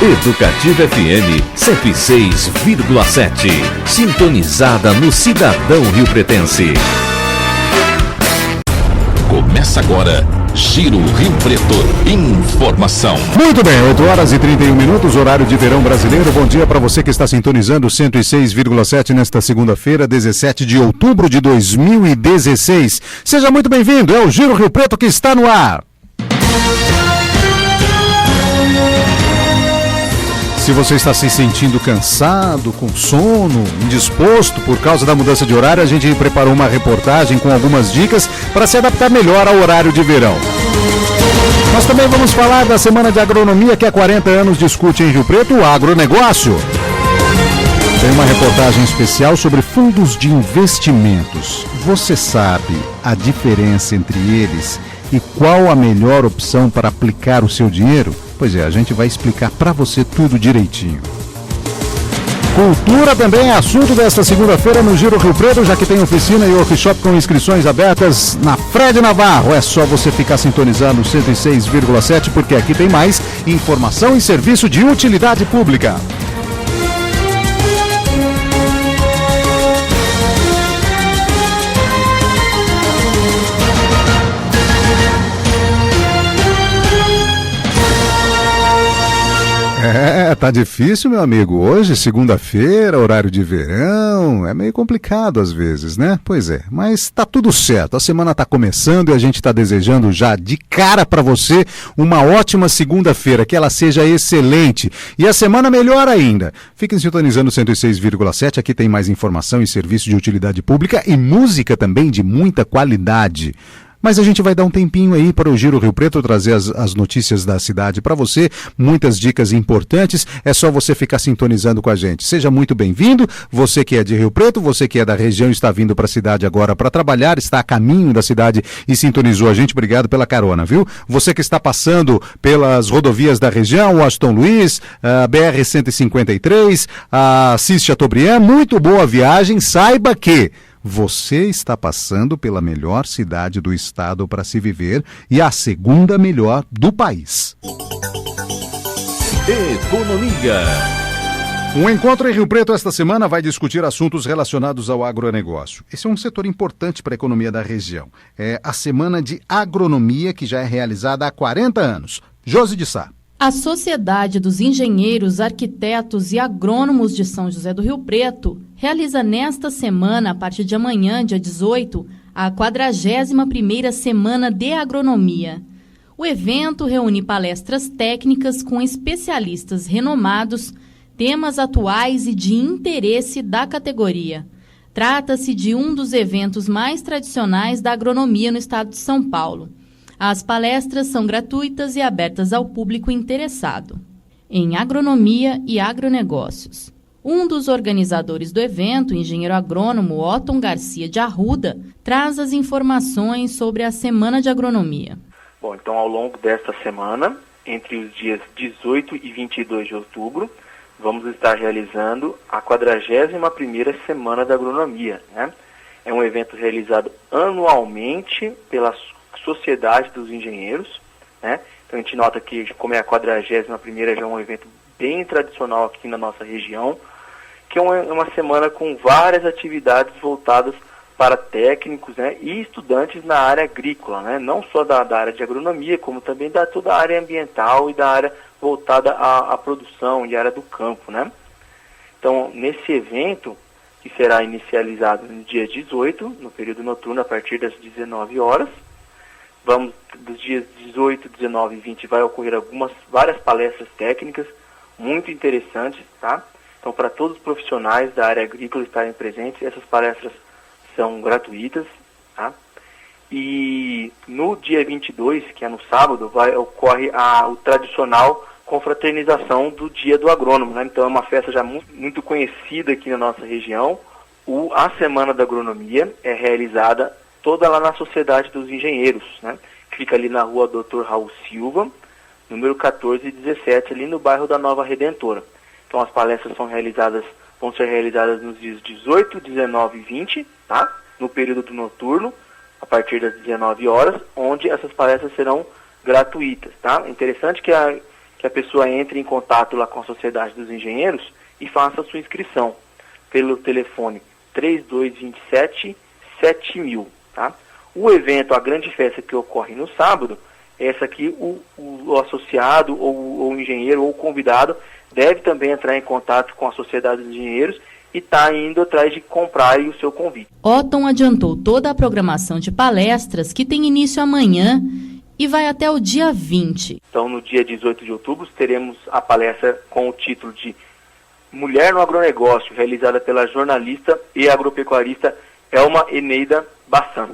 Educativa FM 106,7. Sintonizada no cidadão riopretense. Começa agora, Giro Rio Preto. Informação. Muito bem, 8h31, horário de verão brasileiro. Bom dia para você que está sintonizando 106,7 nesta segunda-feira, 17 de outubro de 2016. Seja muito bem-vindo, é o Giro Rio Preto que está no ar. Se você está se sentindo cansado, com sono, indisposto por causa da mudança de horário, a gente preparou uma reportagem com algumas dicas para se adaptar melhor ao horário de verão. Nós também vamos falar da Semana de Agronomia que há 40 anos discute em Rio Preto o agronegócio. Tem uma reportagem especial sobre fundos de investimentos. Você sabe a diferença entre eles e qual a melhor opção para aplicar o seu dinheiro? Pois é, a gente vai explicar para você tudo direitinho. Cultura também é assunto desta segunda-feira no Giro Rio Preto, já que tem oficina e workshop com inscrições abertas na Fred Navarro. É só você ficar sintonizando no 106,7, porque aqui tem mais informação e serviço de utilidade pública. Tá difícil, meu amigo. Hoje, segunda-feira, horário de verão, é meio complicado às vezes, né? Pois é, mas tá tudo certo. A semana tá começando e a gente tá desejando já de cara para você uma ótima segunda-feira, que ela seja excelente. E a semana melhor ainda. Fiquem sintonizando 106,7, aqui tem mais informação e serviço de utilidade pública e música também de muita qualidade. Mas a gente vai dar um tempinho aí para o Giro Rio Preto trazer as notícias da cidade para você, muitas dicas importantes, é só você ficar sintonizando com a gente. Seja muito bem-vindo, você que é de Rio Preto, você que é da região e está vindo para a cidade agora para trabalhar, está a caminho da cidade e sintonizou a gente, obrigado pela carona, viu? Você que está passando pelas rodovias da região, Washington Luiz, a BR-153, a Assis Chateaubriand, muito boa viagem, saiba que você está passando pela melhor cidade do estado para se viver e a segunda melhor do país. Economia. Um encontro em Rio Preto esta semana vai discutir assuntos relacionados ao agronegócio. Esse é um setor importante para a economia da região. É a Semana de Agronomia, que já é realizada há 40 anos. Josi de Sá. A Sociedade dos Engenheiros, Arquitetos e Agrônomos de São José do Rio Preto realiza nesta semana, a partir de amanhã, dia 18, a 41ª Semana de Agronomia. O evento reúne palestras técnicas com especialistas renomados, temas atuais e de interesse da categoria. Trata-se de um dos eventos mais tradicionais da agronomia no estado de São Paulo. As palestras são gratuitas e abertas ao público interessado em agronomia e agronegócios. Um dos organizadores do evento, o engenheiro agrônomo Otton Garcia de Arruda, traz as informações sobre a Semana de Agronomia. Bom, então ao longo desta semana, entre os dias 18 e 22 de outubro, vamos estar realizando a 41ª Semana da Agronomia, né? É um evento realizado anualmente pela Sociedade dos Engenheiros, né? Então a gente nota que, como é a 41ª, já é um evento bem tradicional aqui na nossa região, que é uma semana com várias atividades voltadas para técnicos, né, e estudantes na área agrícola, né? Não só da área de agronomia, como também da toda a área ambiental e da área voltada à produção e área do campo, né? Então, nesse evento, que será inicializado no dia 18, no período noturno, a partir das 19 horas, dos dias 18, 19 e 20 vai ocorrer várias palestras técnicas muito interessantes, tá? Então, para todos os profissionais da área agrícola estarem presentes, essas palestras são gratuitas, tá? E no dia 22, que é no sábado, ocorre o tradicional confraternização do Dia do Agrônomo, né? Então é uma festa já muito conhecida aqui na nossa região. A Semana da Agronomia é realizada toda lá na Sociedade dos Engenheiros, né? Fica ali na rua Dr. Raul Silva, número 1417, ali no bairro da Nova Redentora. Então as palestras vão ser realizadas nos dias 18, 19 e 20, tá? No período noturno, a partir das 19 horas, onde essas palestras serão gratuitas, tá? É interessante que que a pessoa entre em contato lá com a Sociedade dos Engenheiros e faça a sua inscrição pelo telefone 3227-7000, tá? O evento, a grande festa que ocorre no sábado, essa aqui o associado ou o engenheiro ou o convidado deve também entrar em contato com a Sociedade dos Engenheiros e está indo atrás de comprar o seu convite. Otton adiantou toda a programação de palestras que tem início amanhã e vai até o dia 20. Então, no dia 18 de outubro, teremos a palestra com o título de Mulher no Agronegócio, realizada pela jornalista e agropecuarista Elma Eneida Bassan.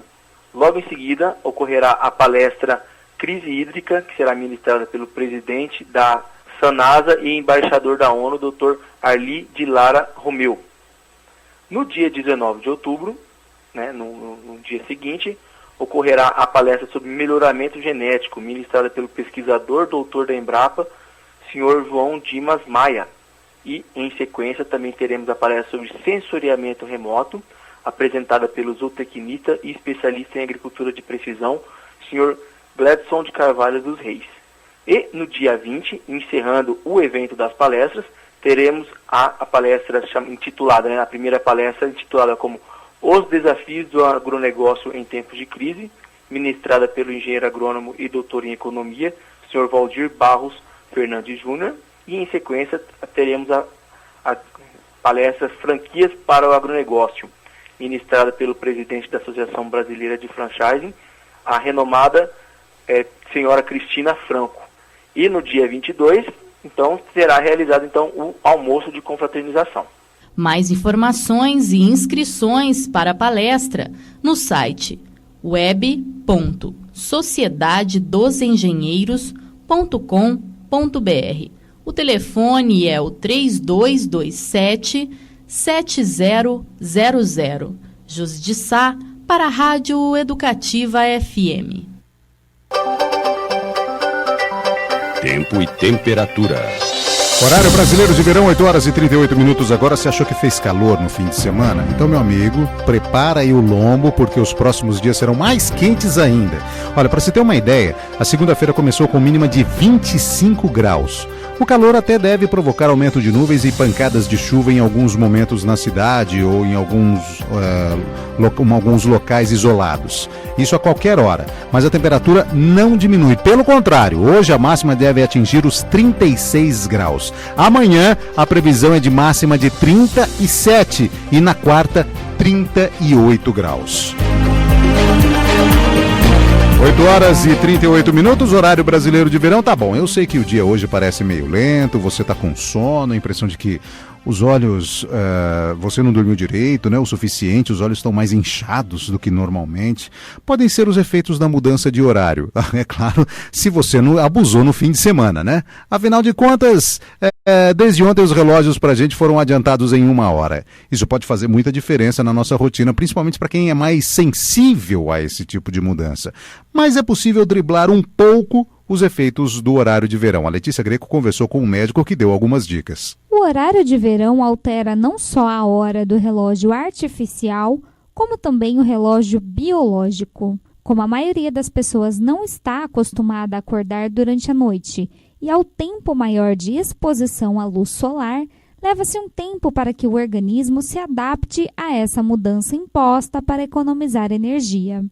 Logo em seguida, ocorrerá a palestra Crise Hídrica, que será ministrada pelo presidente da SANASA e embaixador da ONU, Dr. Arli de Lara Romeu. No dia 19 de outubro, né, no dia seguinte, ocorrerá a palestra sobre melhoramento genético, ministrada pelo pesquisador doutor da Embrapa, senhor João Dimas Maia. E, em sequência, também teremos a palestra sobre sensoriamento remoto, apresentada pelo zootecnista e especialista em agricultura de precisão, senhor Gladson de Carvalho dos Reis. E, no dia 20, encerrando o evento das palestras, teremos a palestra intitulada, né, a primeira palestra intitulada como Os Desafios do Agronegócio em Tempos de Crise, ministrada pelo engenheiro agrônomo e doutor em economia, Sr. Valdir Barros Fernandes Júnior, e em sequência teremos a palestra Franquias para o Agronegócio, ministrada pelo presidente da Associação Brasileira de Franchising, a renomada senhora Cristina Franco. E no dia 22, então, será realizado então o almoço de confraternização. Mais informações e inscrições para a palestra no site web.sociedadedosengenheiros.com.br. O telefone é o 3227-7000. Jus de Sá para a Rádio Educativa FM. Tempo e temperatura. Horário brasileiro de verão, 8 horas e 38 minutos. Agora, você achou que fez calor no fim de semana? Então, meu amigo, prepara aí o lombo, porque os próximos dias serão mais quentes ainda. Olha, para você ter uma ideia, a segunda-feira começou com mínima de 25 graus. O calor até deve provocar aumento de nuvens e pancadas de chuva em alguns momentos na cidade ou em alguns locais isolados. Isso a qualquer hora, mas a temperatura não diminui. Pelo contrário, hoje a máxima deve atingir os 36 graus. Amanhã a previsão é de máxima de 37 e na quarta 38 graus. 8 horas e 38 minutos, horário brasileiro de verão. Tá bom, eu sei que o dia hoje parece meio lento, você tá com sono, a impressão de que os olhos, você não dormiu direito, né, o suficiente, os olhos estão mais inchados do que normalmente. Podem ser os efeitos da mudança de horário, é claro, se você não abusou no fim de semana, né? Afinal de contas, desde ontem os relógios pra gente foram adiantados em 1 hora. Isso pode fazer muita diferença na nossa rotina, principalmente para quem é mais sensível a esse tipo de mudança. Mas é possível driblar um pouco os efeitos do horário de verão. A Letícia Greco conversou com um médico que deu algumas dicas. O horário de verão altera não só a hora do relógio artificial, como também o relógio biológico. Como a maioria das pessoas não está acostumada a acordar durante a noite e ao tempo maior de exposição à luz solar, leva-se um tempo para que o organismo se adapte a essa mudança imposta para economizar energia.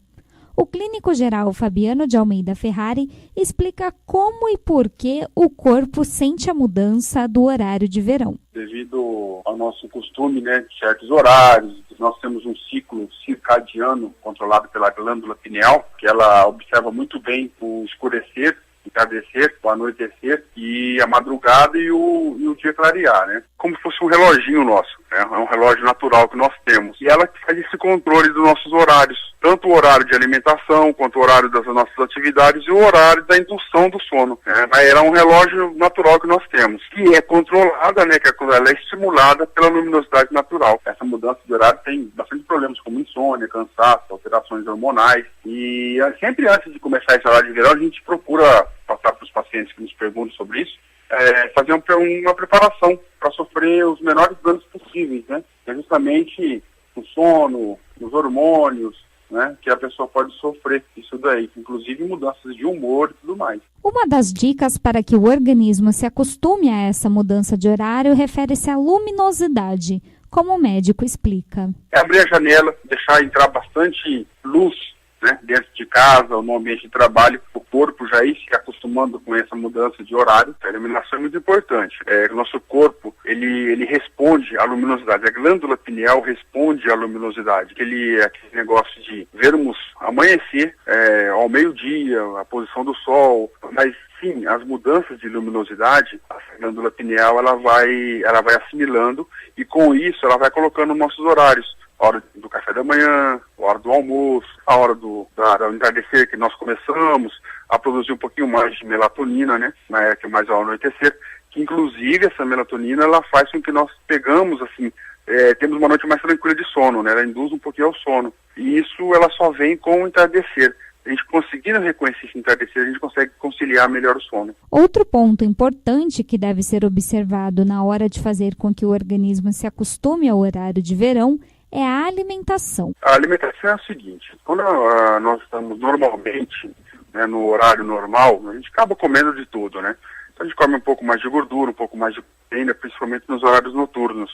O clínico geral Fabiano de Almeida Ferrari explica como e por que o corpo sente a mudança do horário de verão. Devido ao nosso costume, né, de certos horários, nós temos um ciclo circadiano controlado pela glândula pineal, que ela observa muito bem o escurecer, entardecer, o anoitecer e a madrugada e o dia clarear, né? Como se fosse um reloginho nosso, né? É um relógio natural que nós temos. E ela que faz esse controle dos nossos horários, tanto o horário de alimentação, quanto o horário das nossas atividades e o horário da indução do sono, né? Ela é um relógio natural que nós temos, que é controlada, né? Que ela é estimulada pela luminosidade natural. Essa mudança de horário tem bastante problemas como insônia, cansaço, alterações hormonais. E sempre antes de começar esse horário de verão, a gente procura passar para os pacientes que nos perguntam sobre isso, fazer uma preparação para sofrer os menores danos possíveis, né? É justamente no sono, nos hormônios, né, que a pessoa pode sofrer isso daí, inclusive mudanças de humor e tudo mais. Uma das dicas para que o organismo se acostume a essa mudança de horário refere-se à luminosidade, como o médico explica. É abrir a janela, deixar entrar bastante luz, né, dentro de casa ou no ambiente de trabalho, o corpo já ir se acostumando com essa mudança de horário. A iluminação é muito importante. O nosso corpo, ele responde à luminosidade. A glândula pineal responde à luminosidade. Aquele negócio de vermos amanhecer ao meio-dia, a posição do sol, mas sim, as mudanças de luminosidade, a glândula pineal ela vai assimilando e com isso ela vai colocando nossos horários. A hora do café da manhã, a hora do almoço, a hora do entardecer que nós começamos a produzir um pouquinho mais de melatonina, né, mais ao anoitecer, que inclusive essa melatonina ela faz com que nós pegamos, assim, temos uma noite mais tranquila de sono, né, ela induz um pouquinho ao sono. E isso ela só vem com o entardecer. A gente conseguindo reconhecer esse entardecer, a gente consegue conciliar melhor o sono. Outro ponto importante que deve ser observado na hora de fazer com que o organismo se acostume ao horário de verão é a alimentação. A alimentação é o seguinte, quando nós estamos normalmente, né, no horário normal, a gente acaba comendo de tudo, né? Então a gente come um pouco mais de gordura, um pouco mais de proteína, principalmente nos horários noturnos.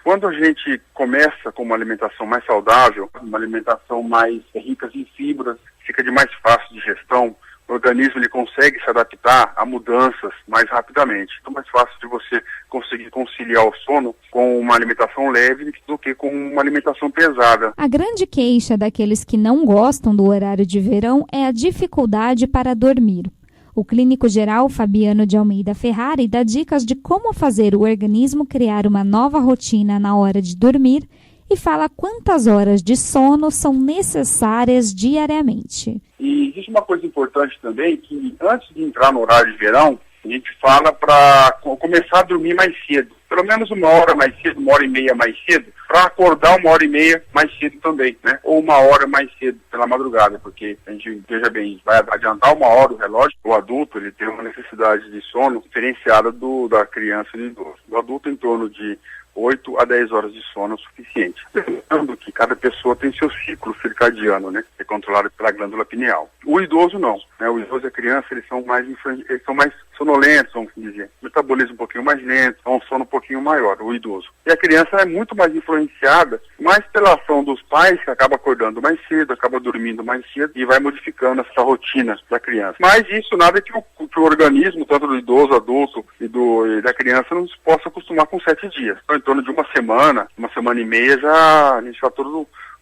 Quando a gente começa com uma alimentação mais saudável, uma alimentação mais rica em fibras, fica de mais fácil digestão, o organismo ele consegue se adaptar a mudanças mais rapidamente. Então é mais fácil de você conseguir conciliar o sono com uma alimentação leve do que com uma alimentação pesada. A grande queixa daqueles que não gostam do horário de verão é a dificuldade para dormir. O clínico geral Fabiano de Almeida Ferrari dá dicas de como fazer o organismo criar uma nova rotina na hora de dormir e fala quantas horas de sono são necessárias diariamente. E existe uma coisa importante também, que antes de entrar no horário de verão, a gente fala para começar a dormir mais cedo. Pelo menos 1 hora mais cedo, 1h30 mais cedo, para acordar 1h30 mais cedo também, né? Ou 1 hora mais cedo pela madrugada, porque a gente, veja bem, vai adiantar 1 hora o relógio. O adulto, ele tem uma necessidade de sono diferenciada da criança e do idoso. O adulto em torno de 8 a 10 horas de sono é o suficiente. Lembrando que cada pessoa tem seu ciclo circadiano, né? É controlado pela glândula pineal. O idoso não, né? O idoso e a criança, eles são mais sonolentos, vamos dizer. O metabolismo um pouquinho mais lento, é um sono um pouquinho maior, o idoso. E a criança é muito mais influenciada, mais pela ação dos pais, que acaba acordando mais cedo, acaba dormindo mais cedo e vai modificando essa rotina da criança. Mas isso nada que o organismo, tanto do idoso, adulto e da criança, não se possa acostumar com 7 dias. Então, em torno de 1 semana, 1 semana e meia, já a gente está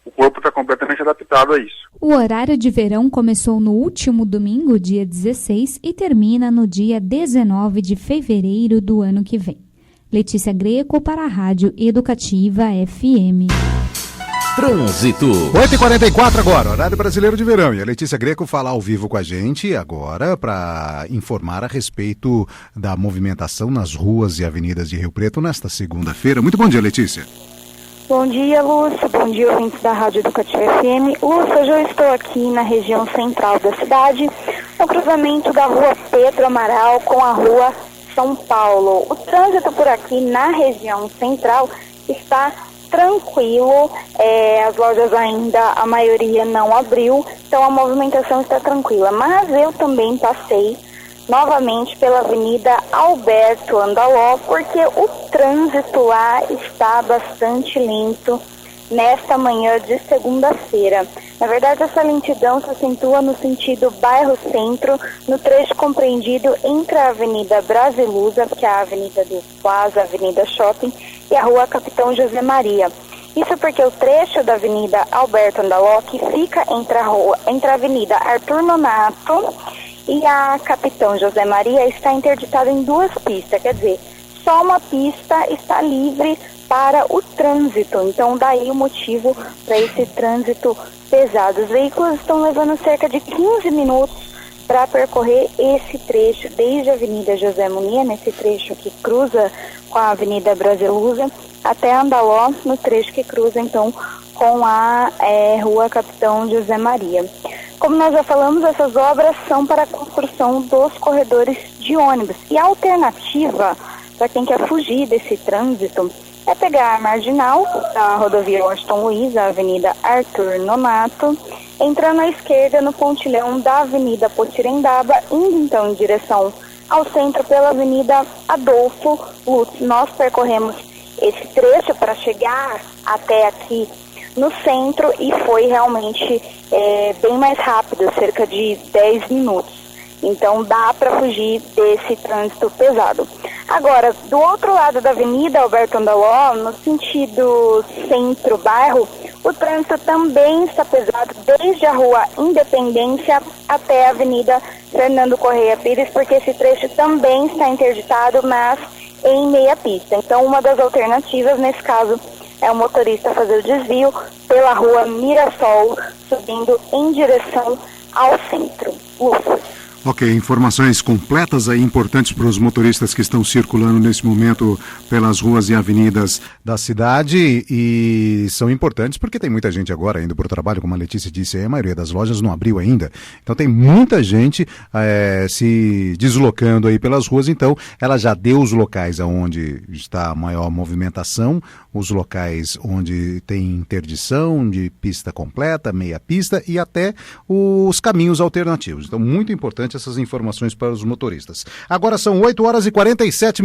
o corpo está completamente adaptado a isso. O horário de verão começou no último domingo, dia 16, e termina no dia 19 de fevereiro do ano que vem. Letícia Greco para a Rádio Educativa FM. Trânsito. 8h44 agora, horário brasileiro de verão. E a Letícia Greco fala ao vivo com a gente agora para informar a respeito da movimentação nas ruas e avenidas de Rio Preto nesta segunda-feira. Muito bom dia, Letícia. Bom dia, Lúcio. Bom dia, ouvintes da Rádio Educativa FM. Lúcio, hoje eu estou aqui na região central da cidade, no cruzamento da rua Pedro Amaral com a rua São Paulo. O trânsito por aqui na região central está tranquilo, as lojas ainda, a maioria não abriu, então a movimentação está tranquila. Mas eu também passei novamente pela Avenida Alberto Andaló, porque o trânsito lá está bastante lento nesta manhã de segunda-feira. Na verdade, essa lentidão se acentua no sentido bairro-centro, no trecho compreendido entre a Avenida Brasilusa, que é a Avenida do Plaza, a Avenida Shopping, e a Rua Capitão José Maria. Isso porque o trecho da Avenida Alberto Andaló, que fica entre a Avenida Arthur Nonato e a Capitão José Maria, está interditado em 2 pistas, quer dizer, só uma pista está livre para o trânsito, então daí o motivo para esse trânsito pesado. Os veículos estão levando cerca de 15 minutos para percorrer esse trecho, desde a Avenida José Munir, nesse trecho que cruza com a Avenida Brasilusa, até Andaló, no trecho que cruza então com a Rua Capitão José Maria. Como nós já falamos, essas obras são para a construção dos corredores de ônibus. E a alternativa para quem quer fugir desse trânsito é pegar a marginal da rodovia Washington Luiz, a Avenida Arthur Nonato, entrando à esquerda no pontilhão da Avenida Potirendaba, indo então em direção ao centro pela Avenida Adolfo Lutz. Nós percorremos esse trecho para chegar até aqui no centro e foi realmente bem mais rápido, cerca de 10 minutos. Então dá para fugir desse trânsito pesado. Agora, do outro lado da Avenida Alberto Andaló, no sentido centro-bairro, o trânsito também está pesado desde a Rua Independência até a Avenida Fernando Correia Pires, porque esse trecho também está interditado, mas em meia pista. Então, uma das alternativas, nesse caso, é o motorista fazer o desvio pela Rua Mirassol, subindo em direção ao centro. Ok, informações completas aí importantes para os motoristas que estão circulando nesse momento pelas ruas e avenidas da cidade, e são importantes porque tem muita gente agora indo para o trabalho, como a Letícia disse, aí a maioria das lojas não abriu ainda, então tem muita gente se deslocando aí pelas ruas. Então ela já deu os locais onde está a maior movimentação, os locais onde tem interdição de pista completa, meia pista e até os caminhos alternativos. Então muito importante essas informações para os motoristas. Agora são 8h47.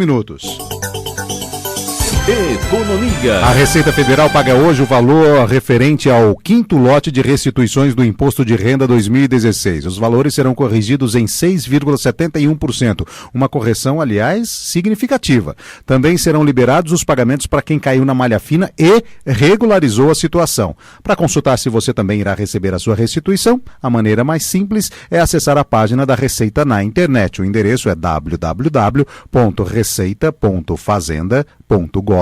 Economia. A Receita Federal paga hoje o valor referente ao 5º lote de restituições do Imposto de Renda 2016. Os valores serão corrigidos em 6,71%, uma correção, aliás, significativa. Também serão liberados os pagamentos para quem caiu na malha fina e regularizou a situação. Para consultar se você também irá receber a sua restituição, a maneira mais simples é acessar a página da Receita na internet. O endereço é www.receita.fazenda.gov.br.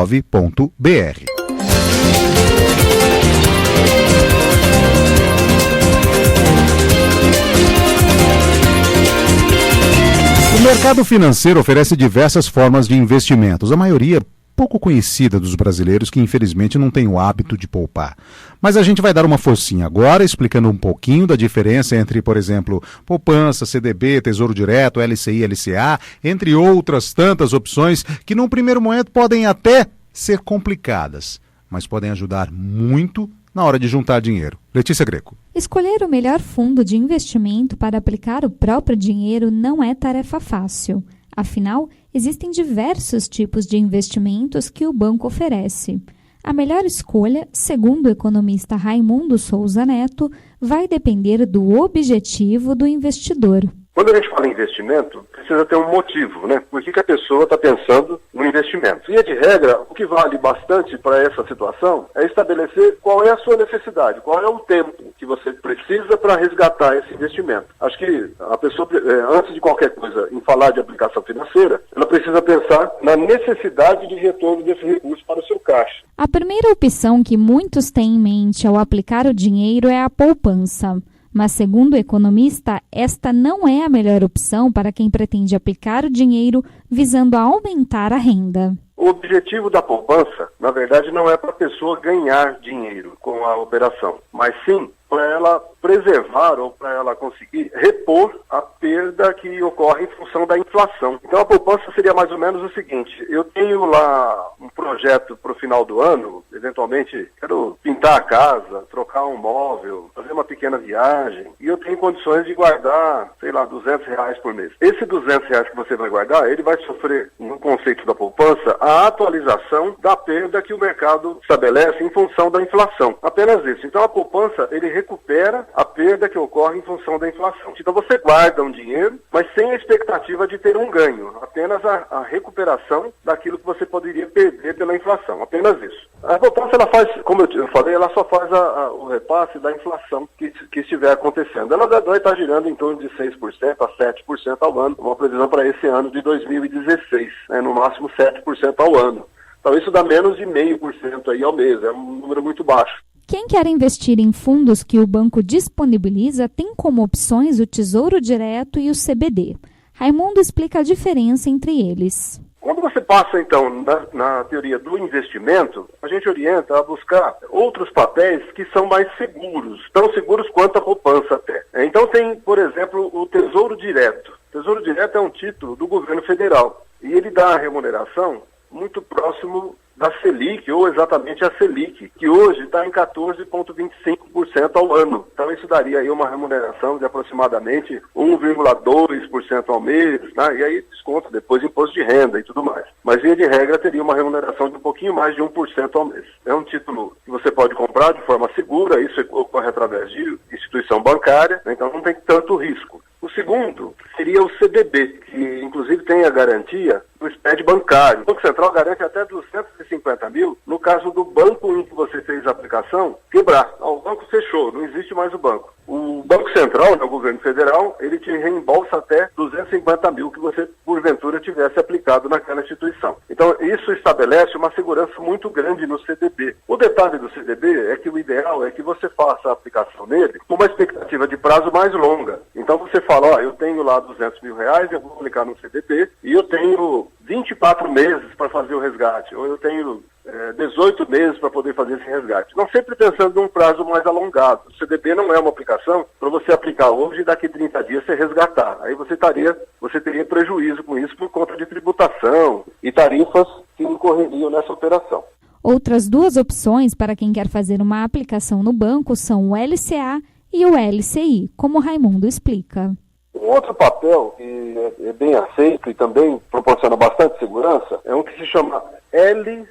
O mercado financeiro oferece diversas formas de investimentos, a maioria pouco conhecida dos brasileiros que infelizmente não tem o hábito de poupar. Mas a gente vai dar uma forcinha agora, explicando um pouquinho da diferença entre, por exemplo, poupança, CDB, Tesouro Direto, LCI, LCA, entre outras tantas opções que num primeiro momento podem até ser complicadas, mas podem ajudar muito na hora de juntar dinheiro. Letícia Greco. Escolher o melhor fundo de investimento para aplicar o próprio dinheiro não é tarefa fácil. Afinal, existem diversos tipos de investimentos que o banco oferece. A melhor escolha, segundo o economista Raimundo Souza Neto, vai depender do objetivo do investidor. Quando a gente fala em investimento, precisa ter um motivo, né? Por que a pessoa está pensando no investimento? Via de regra, o que vale bastante para essa situação é estabelecer qual é a sua necessidade, qual é o tempo que você precisa para resgatar esse investimento. Acho que a pessoa, antes de qualquer coisa, em falar de aplicação financeira, ela precisa pensar na necessidade de retorno desse recurso para o seu caixa. A primeira opção que muitos têm em mente ao aplicar o dinheiro é a poupança. Mas, segundo o economista, esta não é a melhor opção para quem pretende aplicar o dinheiro visando aumentar a renda. O objetivo da poupança, na verdade, não é para a pessoa ganhar dinheiro com a operação, mas sim para ela preservar ou para ela conseguir repor a perda que ocorre em função da inflação. Então a poupança seria mais ou menos o seguinte: eu tenho lá um projeto para o final do ano, eventualmente quero pintar a casa, trocar um móvel, fazer uma pequena viagem, e eu tenho condições de guardar, sei lá, R$200 por mês. Esse R$200 que você vai guardar, ele vai sofrer, no conceito da poupança, a atualização da perda que o mercado estabelece em função da inflação. Apenas isso. Então a poupança, ele recupera a perda que ocorre em função da inflação. Então você guarda um dinheiro, mas sem a expectativa de ter um ganho, apenas a recuperação daquilo que você poderia perder pela inflação, apenas isso. A poupança, ela faz, como eu falei, ela só faz o repasse da inflação que estiver acontecendo. Ela vai estar girando em torno de 6% a 7% ao ano, uma previsão para esse ano de 2016, no máximo 7% ao ano. Então isso dá menos de 0,5% aí ao mês, é um número muito baixo. Quem quer investir em fundos que o banco disponibiliza tem como opções o Tesouro Direto e o CBD. Raimundo explica a diferença entre eles. Quando você passa, então, na teoria do investimento, a gente orienta a buscar outros papéis que são mais seguros, tão seguros quanto a poupança até. Então tem, por exemplo, o Tesouro Direto. O Tesouro Direto é um título do governo federal e ele dá a remuneração muito próximo da Selic, ou exatamente a Selic, que hoje está em 14,25% ao ano. Então isso daria aí uma remuneração de aproximadamente 1,2% ao mês, né? E aí desconto depois imposto de renda e tudo mais. Mas via de regra teria uma remuneração de um pouquinho mais de 1% ao mês. É um título que você pode comprar de forma segura, isso ocorre através de instituição bancária, né? Então não tem tanto risco. O segundo seria o CDB, que inclusive tem a garantia do spread bancário. O Banco Central garante até 250 mil no caso do banco em que você fez a aplicação quebrar. O banco fechou, não existe mais o banco. O Banco Central, o governo federal, ele te reembolsa até 250 mil que você, porventura, tivesse aplicado naquela instituição. Então, isso estabelece uma segurança muito grande no CDB. O detalhe do CDB é que o ideal é que você faça a aplicação nele com uma expectativa de prazo mais longa. Então, você fala, eu tenho lá 200 mil reais, eu vou aplicar no CDB e eu tenho 24 meses para fazer o resgate, ou eu tenho 18 meses para poder fazer esse resgate. Não sempre pensando num prazo mais alongado. O CDB não é uma aplicação para você aplicar hoje e daqui 30 dias você resgatar. Aí você teria prejuízo com isso por conta de tributação e tarifas que incorreriam nessa operação. Outras duas opções para quem quer fazer uma aplicação no banco são o LCA e o LCI, como o Raimundo explica. Um outro papel que é bem aceito e também proporciona bastante segurança é um que se chama LCA,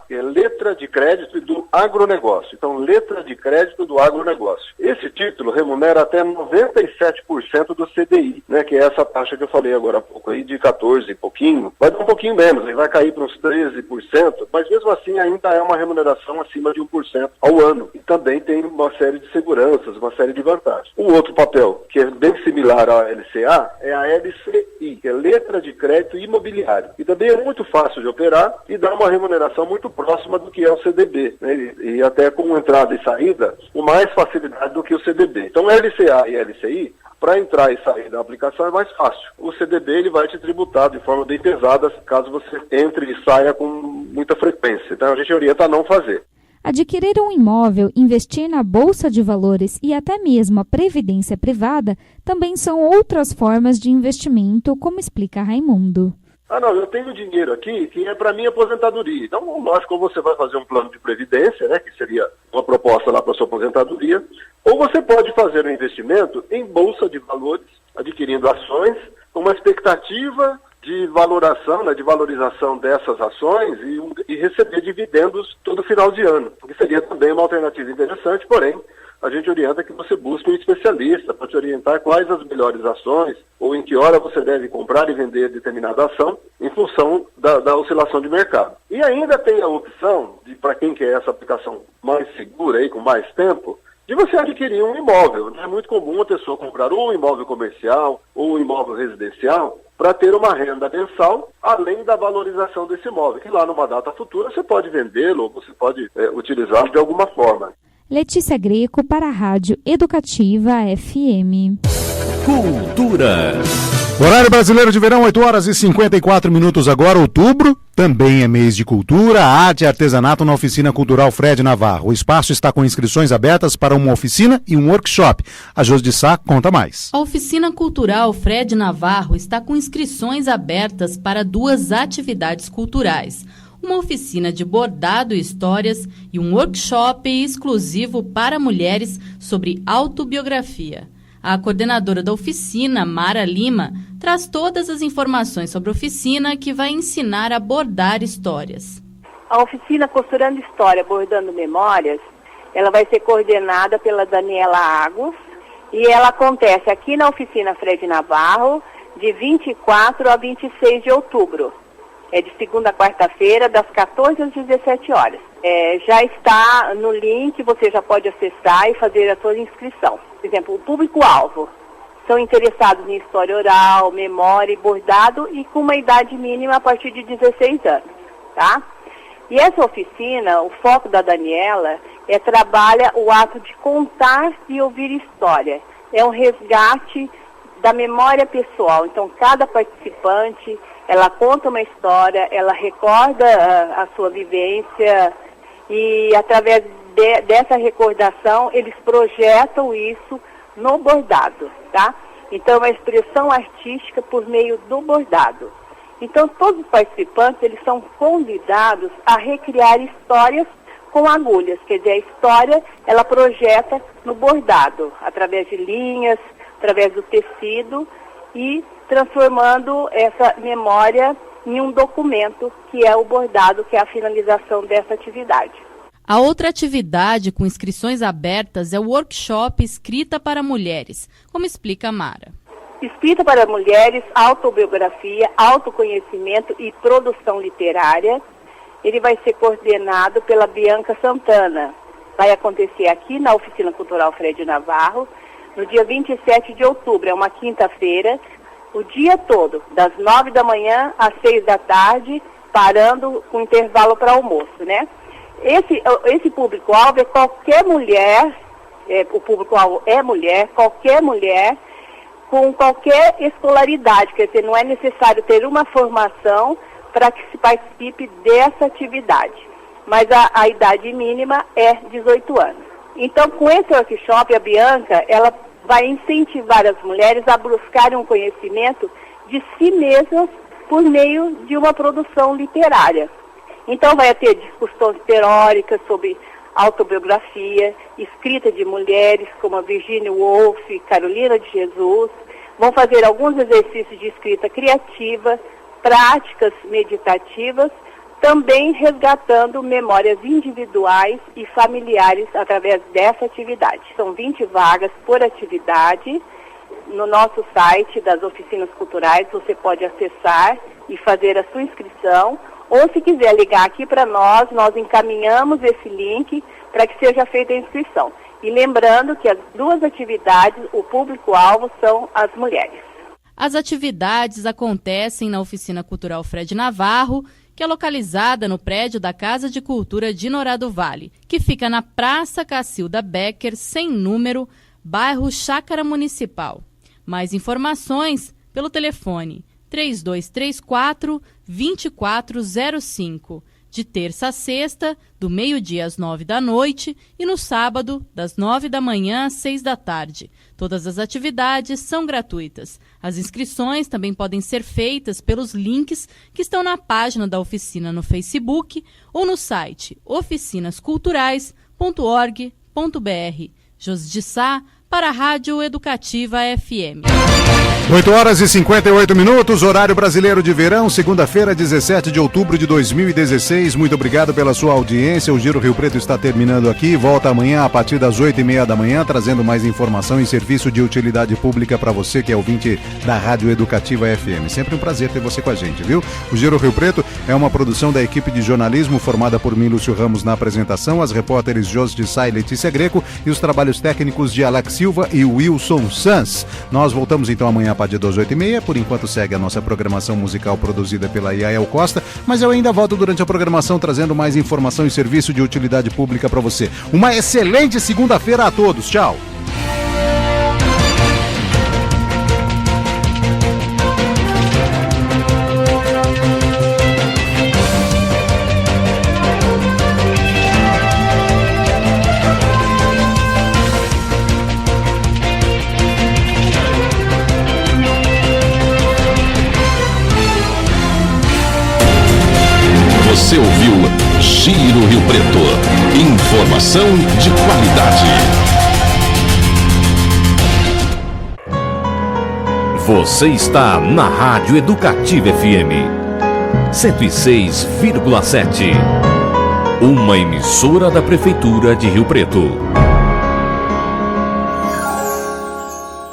que é Letra de Crédito do Agronegócio. Então, Letra de Crédito do Agronegócio. Esse título remunera até 97% do CDI, né, que é essa taxa que eu falei agora há pouco, aí, de 14 e pouquinho. Vai dar um pouquinho menos, vai cair para uns 13%, mas mesmo assim ainda é uma remuneração acima de 1% ao ano. E também tem uma série de seguranças, uma série de vantagens. O outro papel, que é bem similar à LCA, é a LCI, que é Letra de Crédito Imobiliário. E também é muito fácil de operar e dá uma remuneração muito próxima do que é o CDB, né? E até com entrada e saída, com mais facilidade do que o CDB. Então, LCA e LCI, para entrar e sair da aplicação é mais fácil. O CDB ele vai te tributar de forma bem pesada caso você entre e saia com muita frequência. Então, a gente orienta a não fazer. Adquirir um imóvel, investir na Bolsa de Valores e até mesmo a previdência privada também são outras formas de investimento, como explica Raimundo. Eu tenho dinheiro aqui que é para minha aposentadoria. Então, lógico, ou você vai fazer um plano de previdência, né, que seria uma proposta lá para sua aposentadoria, ou você pode fazer um investimento em Bolsa de Valores, adquirindo ações, com uma expectativa de valoração, né, de valorização dessas ações e receber dividendos todo final de ano, que seria também uma alternativa interessante, porém, a gente orienta que você busque um especialista para te orientar quais as melhores ações ou em que hora você deve comprar e vender determinada ação em função da oscilação de mercado. E ainda tem a opção, para quem quer essa aplicação mais segura, aí, com mais tempo, de você adquirir um imóvel. É muito comum a pessoa comprar ou um imóvel comercial ou um imóvel residencial para ter uma renda mensal, além da valorização desse imóvel, que lá numa data futura você pode vendê-lo ou você pode utilizá-lo de alguma forma. Letícia Greco para a Rádio Educativa FM. Cultura. Horário brasileiro de verão, 8 horas e 54 minutos agora, outubro. Também é mês de cultura, arte e artesanato na Oficina Cultural Fred Navarro. O espaço está com inscrições abertas para uma oficina e um workshop. A Josi de Sá conta mais. A Oficina Cultural Fred Navarro está com inscrições abertas para 2 atividades culturais. Uma oficina de bordado e histórias e um workshop exclusivo para mulheres sobre autobiografia. A coordenadora da oficina, Mara Lima, traz todas as informações sobre a oficina que vai ensinar a bordar histórias. A oficina Costurando História, Bordando Memórias, ela vai ser coordenada pela Daniela Agos e ela acontece aqui na oficina Fred Navarro de 24 a 26 de outubro. É de segunda a quarta-feira, das 14 às 17 horas. Já está no link, você já pode acessar e fazer a sua inscrição. Por exemplo, o público-alvo são interessados em história oral, memória e bordado e com uma idade mínima a partir de 16 anos, tá? E essa oficina, o foco da Daniela, trabalha o ato de contar e ouvir história. É um resgate da memória pessoal. Então, cada participante, ela conta uma história, ela recorda a sua vivência e, através dessa recordação, eles projetam isso no bordado, tá? Então, é uma expressão artística por meio do bordado. Então, todos os participantes, eles são convidados a recriar histórias com agulhas, quer dizer, a história, ela projeta no bordado, através de linhas, através do tecido e transformando essa memória em um documento, que é o bordado, que é a finalização dessa atividade. A outra atividade com inscrições abertas é o workshop Escrita para Mulheres, como explica a Mara. Escrita para Mulheres, autobiografia, autoconhecimento e produção literária. Ele vai ser coordenado pela Bianca Santana. Vai acontecer aqui na Oficina Cultural Fred Navarro, no dia 27 de outubro, é uma quinta-feira, o dia todo, das 9 da manhã às 6 da tarde, parando com intervalo para almoço, né? Esse público-alvo é qualquer mulher, o público-alvo é mulher, qualquer mulher com qualquer escolaridade, quer dizer, não é necessário ter uma formação para que se participe dessa atividade, mas a idade mínima é 18 anos. Então, com esse workshop, a Bianca, ela vai incentivar as mulheres a buscarem um conhecimento de si mesmas por meio de uma produção literária. Então, vai ter discussões teóricas sobre autobiografia, escrita de mulheres como a Virginia Woolf, Carolina de Jesus. Vão fazer alguns exercícios de escrita criativa, práticas meditativas, também resgatando memórias individuais e familiares através dessa atividade. São 20 vagas por atividade. No nosso site das oficinas culturais você pode acessar e fazer a sua inscrição, ou se quiser ligar aqui para nós encaminhamos esse link para que seja feita a inscrição. E lembrando que as duas atividades, o público-alvo são as mulheres. As atividades acontecem na Oficina Cultural Fred Navarro, que é localizada no prédio da Casa de Cultura de Norá do Vale, que fica na Praça Cacilda Becker, sem número, bairro Chácara Municipal. Mais informações pelo telefone 3234-2405, de terça a sexta, do meio-dia às 9 da noite e no sábado, das 9 da manhã às 6 da tarde. Todas as atividades são gratuitas. As inscrições também podem ser feitas pelos links que estão na página da oficina no Facebook ou no site oficinasculturais.org.br. Josi de Sá, para a Rádio Educativa FM. 8h58, horário brasileiro de verão, segunda-feira, 17 de outubro de 2016. Muito obrigado pela sua audiência. O Giro Rio Preto está terminando aqui. Volta amanhã a partir das 8h30 da manhã, trazendo mais informação e serviço de utilidade pública para você que é ouvinte da Rádio Educativa FM. Sempre um prazer ter você com a gente, viu? O Giro Rio Preto é uma produção da equipe de jornalismo formada por mim, Lúcio Ramos, na apresentação, as repórteres Josi de Sá e Letícia Greco e os trabalhos técnicos de Alex Silva e Wilson Sanz. Nós voltamos então amanhã a partir das 8h30. Por enquanto segue a nossa programação musical produzida pela Iael Costa, mas eu ainda volto durante a programação trazendo mais informação e serviço de utilidade pública para você. Uma excelente segunda-feira a todos. Tchau! Você ouviu Giro Rio Preto. Informação de qualidade. Você está na Rádio Educativa FM 106,7. Uma emissora da Prefeitura de Rio Preto.